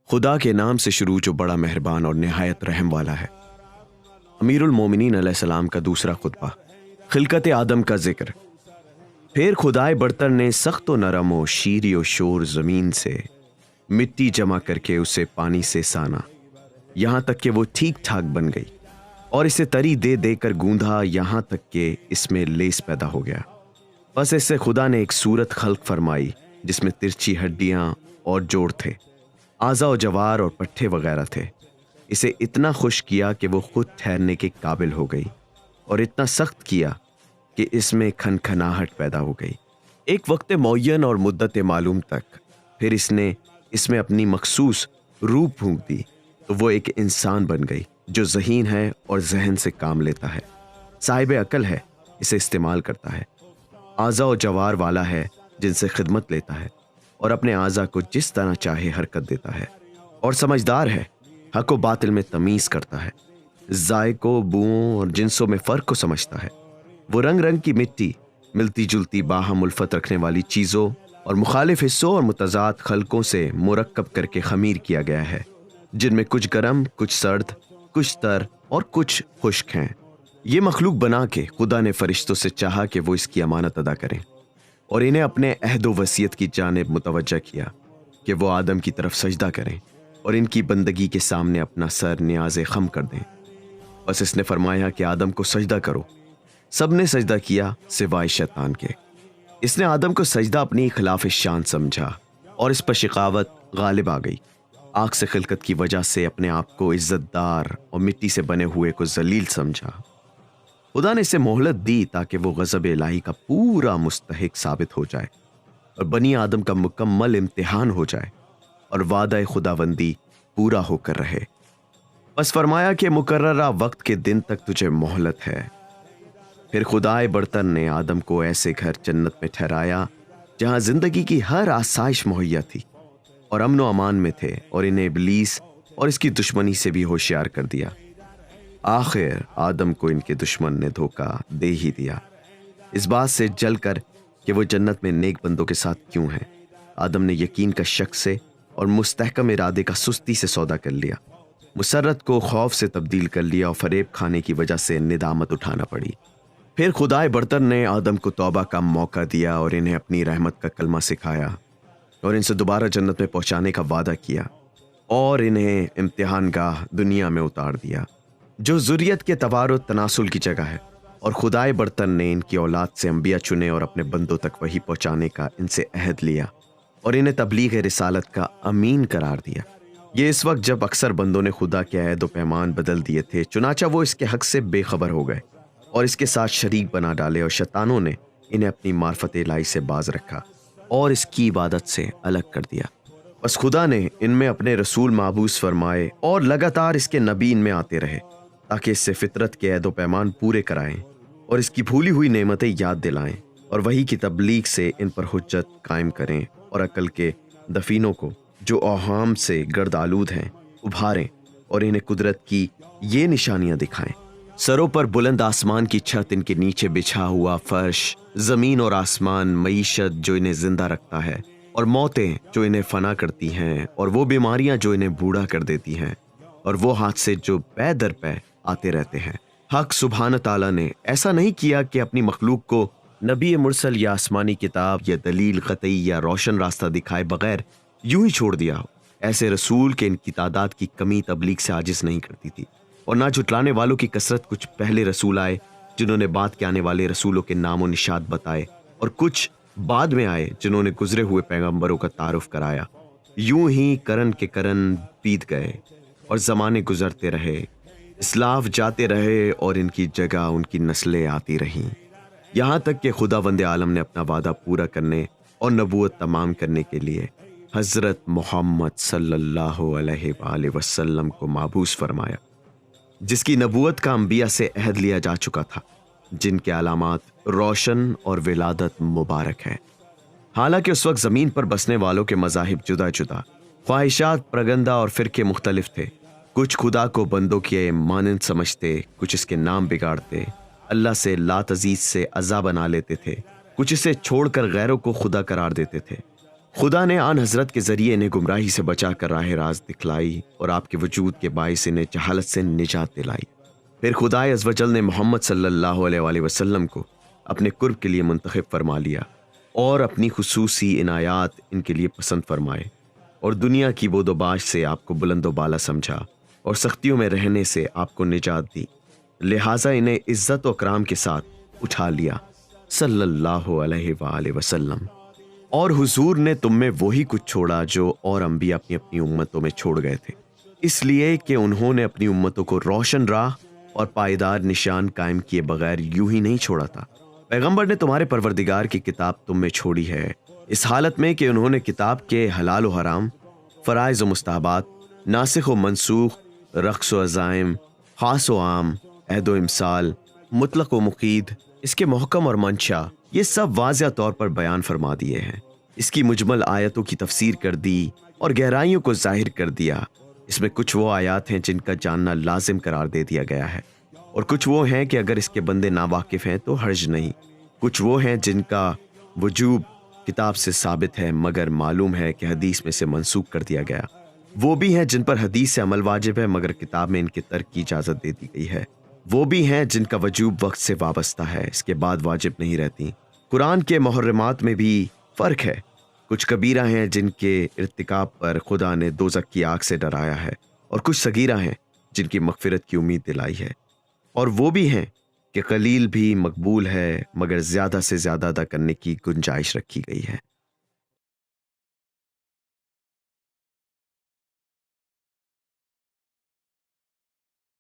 خدا کے نام سے شروع جو بڑا مہربان اور نہایت رحم والا ہے۔ امیر المومنین علیہ السلام کا دوسرا خطبہ، خلقت آدم کا ذکر۔ پھر خدائے برتر نے سخت و نرم و شیری و شور زمین سے مٹی جمع کر کے اسے پانی سے سانا، یہاں تک کہ وہ ٹھیک ٹھاک بن گئی، اور اسے تری دے دے کر گوندھا یہاں تک کہ اس میں لیس پیدا ہو گیا۔ بس اس سے خدا نے ایک صورت خلق فرمائی جس میں ترچھی ہڈیاں اور جوڑ تھے، اعضاء و جوار اور پٹھے وغیرہ تھے۔ اسے اتنا خشک کیا کہ وہ خود ٹھہرنے کے قابل ہو گئی، اور اتنا سخت کیا کہ اس میں کھنکھناہٹ پیدا ہو گئی۔ ایک وقت معین اور مدت معلوم تک پھر اس نے اس میں اپنی مخصوص روح پھونک دی، تو وہ ایک انسان بن گئی جو ذہین ہے اور ذہن سے کام لیتا ہے، صاحب عقل ہے، اسے استعمال کرتا ہے، اعضاء و جوار والا ہے جن سے خدمت لیتا ہے، اور اپنے اعضاء کو جس طرح چاہے حرکت دیتا ہے، اور سمجھدار ہے، حق و باطل میں تمیز کرتا ہے، ذائقوں، بوؤں اور جنسوں میں فرق کو سمجھتا ہے۔ وہ رنگ رنگ کی مٹی، ملتی جلتی باہم الفت رکھنے والی چیزوں اور مخالف حصوں اور متضاد خلقوں سے مرکب کر کے خمیر کیا گیا ہے، جن میں کچھ گرم، کچھ سرد، کچھ تر اور کچھ خشک ہیں۔ یہ مخلوق بنا کے خدا نے فرشتوں سے چاہا کہ وہ اس کی امانت ادا کریں، اور انہیں اپنے عہد و وصیت کی جانب متوجہ کیا کہ وہ آدم کی طرف سجدہ کریں اور ان کی بندگی کے سامنے اپنا سر نیاز خم کر دیں۔ بس اس نے فرمایا کہ آدم کو سجدہ کرو۔ سب نے سجدہ کیا سوائے شیطان کے۔ اس نے آدم کو سجدہ اپنی خلاف شان سمجھا، اور اس پر شقاوت غالب آ گئی۔ آگ سے خلقت کی وجہ سے اپنے آپ کو عزت دار اور مٹی سے بنے ہوئے کو ذلیل سمجھا۔ خدا نے اسے مہلت دی تاکہ وہ غضب الہی کا پورا مستحق ثابت ہو جائے، اور بنی آدم کا مکمل امتحان ہو جائے، اور وعدہ خداوندی پورا ہو کر رہے۔ بس فرمایا کہ مقررہ وقت کے دن تک تجھے مہلت ہے۔ پھر خدائے برتر نے آدم کو ایسے گھر جنت میں ٹھہرایا جہاں زندگی کی ہر آسائش مہیا تھی، اور امن و امان میں تھے، اور انہیں ابلیس اور اس کی دشمنی سے بھی ہوشیار کر دیا۔ آخر آدم کو ان کے دشمن نے دھوکہ دے ہی دیا، اس بات سے جل کر کہ وہ جنت میں نیک بندوں کے ساتھ کیوں ہیں۔ آدم نے یقین کا شک سے اور مستحکم ارادے کا سستی سے سودا کر لیا، مسرت کو خوف سے تبدیل کر لیا، اور فریب کھانے کی وجہ سے ندامت اٹھانا پڑی۔ پھر خدائے برتر نے آدم کو توبہ کا موقع دیا، اور انہیں اپنی رحمت کا کلمہ سکھایا، اور ان سے دوبارہ جنت میں پہنچانے کا وعدہ کیا، اور انہیں امتحان گاہ دنیا میں اتار دیا جو ذریت کے توارث تناسل کی جگہ ہے۔ اور خدائے برتر نے ان کی اولاد سے انبیاء چنے اور اپنے بندوں تک وحی پہنچانے کا ان سے عہد لیا، اور انہیں تبلیغ رسالت کا امین قرار دیا۔ یہ اس وقت جب اکثر بندوں نے خدا کے عہد و پیمان بدل دیے تھے، چنانچہ وہ اس کے حق سے بے خبر ہو گئے اور اس کے ساتھ شریک بنا ڈالے، اور شیطانوں نے انہیں اپنی معرفت الہی سے باز رکھا اور اس کی عبادت سے الگ کر دیا۔ بس خدا نے ان میں اپنے رسول مابعوث فرمائے، اور لگاتار اس کے نبی ان میں آتے رہے تاکہ اس سے فطرت کے عہد و پیمان پورے کرائیں، اور اس کی بھولی ہوئی نعمتیں یاد دلائیں، اور وحی کی تبلیغ سے ان پر حجت قائم کریں، اور عقل کے دفینوں کو جو اوہام سے گرد آلود ہیں ابھاریں، اور انہیں قدرت کی یہ نشانیاں دکھائیں۔ سروں پر بلند آسمان کی چھت، ان کے نیچے بچھا ہوا فرش، زمین اور آسمان، معیشت جو انہیں زندہ رکھتا ہے، اور موتیں جو انہیں فنا کرتی ہیں، اور وہ بیماریاں جو انہیں بوڑھا کر دیتی ہیں، اور وہ حادثے جو پے در پے آتے رہتے ہیں۔ حق سبحانہ تعالیٰ نے ایسا نہیں کیا کہ اپنی مخلوق کو نبی مرسل یا آسمانی کتاب یا دلیل قطعی یا روشن راستہ دکھائے بغیر یوں ہی چھوڑ دیا ہو۔ ایسے رسول کے ان کی تعداد کی کمی تبلیغ سے عاجز نہیں کرتی تھی، اور نہ جھٹلانے والوں کی کثرت۔ کچھ پہلے رسول آئے جنہوں نے بعد کے آنے والے رسولوں کے نام و نشاد بتائے، اور کچھ بعد میں آئے جنہوں نے گزرے ہوئے پیغمبروں کا تعارف کرایا۔ یوں ہی کرن کے کرن بیت گئے، اور زمانے گزرتے رہے، اسلاف جاتے رہے، اور ان کی جگہ ان کی نسلیں آتی رہیں، یہاں تک کہ خداوند عالم نے اپنا وعدہ پورا کرنے اور نبوت تمام کرنے کے لیے حضرت محمد صلی اللہ علیہ وآلہ وسلم کو مبعوث فرمایا، جس کی نبوت کا انبیاء سے عہد لیا جا چکا تھا، جن کے علامات روشن اور ولادت مبارک ہے۔ حالانکہ اس وقت زمین پر بسنے والوں کے مذاہب جدا جدا، خواہشات پرگندہ اور فرقے مختلف تھے۔ کچھ خدا کو بندوں کے مانند سمجھتے، کچھ اس کے نام بگاڑتے، اللہ سے لات عزیز سے عزا بنا لیتے تھے، کچھ اسے چھوڑ کر غیروں کو خدا قرار دیتے تھے۔ خدا نے آن حضرت کے ذریعے انہیں گمراہی سے بچا کر راہ راست دکھلائی اور آپ کے وجود کے باعث انہیں جہالت سے نجات دلائی۔ پھر خدائے عز و جل نے محمد صلی اللہ علیہ وآلہ وسلم کو اپنے قرب کے لیے منتخب فرما لیا اور اپنی خصوصی عنایات ان کے لیے پسند فرمائے، اور دنیا کی بود و باش سے آپ کو بلند و بالا سمجھا اور سختیوں میں رہنے سے آپ کو نجات دی، لہٰذا انہیں عزت و اکرام کے ساتھ اٹھا لیا صلی اللہ علیہ وآلہ وسلم۔ اور حضور نے تم میں وہی کچھ چھوڑا جو اور انبیاء اپنی اپنی امتوں میں چھوڑ گئے تھے، اس لیے کہ انہوں نے اپنی امتوں کو روشن راہ اور پائیدار نشان قائم کیے بغیر یوں ہی نہیں چھوڑا تھا۔ پیغمبر نے تمہارے پروردگار کی کتاب تم میں چھوڑی ہے، اس حالت میں کہ انہوں نے کتاب کے حلال و حرام، فرائض و مستحبات، ناسخ و منسوخ، رقص و عزائم، خاص و عام، عہد و امسال، مطلق و مقید، اس کے محکم اور منشا، یہ سب واضح طور پر بیان فرما دیے ہیں۔ اس کی مجمل آیتوں کی تفسیر کر دی اور گہرائیوں کو ظاہر کر دیا۔ اس میں کچھ وہ آیات ہیں جن کا جاننا لازم قرار دے دیا گیا ہے، اور کچھ وہ ہیں کہ اگر اس کے بندے ناواقف ہیں تو حرج نہیں، کچھ وہ ہیں جن کا وجوب کتاب سے ثابت ہے مگر معلوم ہے کہ حدیث میں سے منسوخ کر دیا گیا، وہ بھی ہیں جن پر حدیث سے عمل واجب ہے مگر کتاب میں ان کے ترک کی اجازت دے دی گئی ہے، وہ بھی ہیں جن کا وجوب وقت سے وابستہ ہے، اس کے بعد واجب نہیں رہتی۔ قرآن کے محرمات میں بھی فرق ہے، کچھ کبیرہ ہیں جن کے ارتکاب پر خدا نے دوزخ کی آگ سے ڈرایا ہے، اور کچھ صغیرہ ہیں جن کی مغفرت کی امید دلائی ہے، اور وہ بھی ہیں کہ قلیل بھی مقبول ہے مگر زیادہ سے زیادہ ادا کرنے کی گنجائش رکھی گئی ہے۔